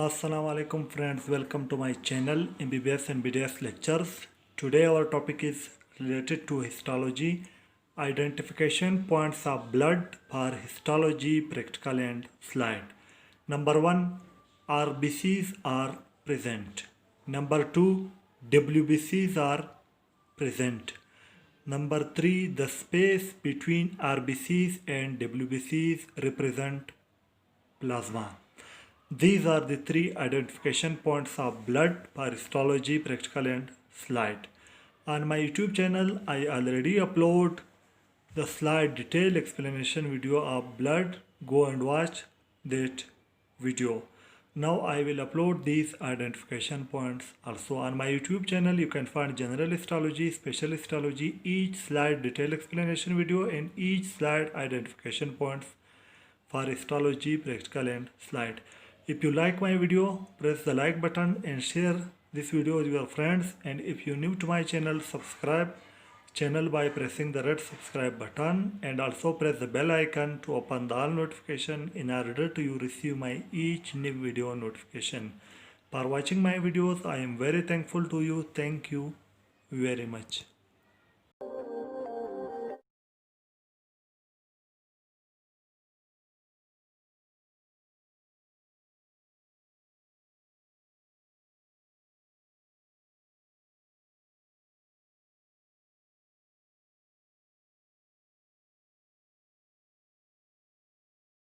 Assalamu alaikum friends, welcome to my channel MBBS and BDS lectures. Today our topic is related to histology, identification points of blood for histology, practical and slide. Number 1, RBCs are present. Number 2, WBCs are present. Number 3, the space between RBCs and WBCs represent plasma. These are the three identification points of blood for histology, practical and slide. On my YouTube channel, I already upload the slide detailed explanation video of blood. Go and watch that video. Now I will upload these identification points also. On my YouTube channel, you can find general histology, special histology, each slide detailed explanation video and each slide identification points for histology, practical and slide. If you like my video, press the like button and share this video with your friends. And if you're new to my channel, subscribe channel by pressing the red subscribe button and also press the bell icon to open the all notification in order to you receive my each new video notification. For watching my videos, I am very thankful to you. Thank you very much.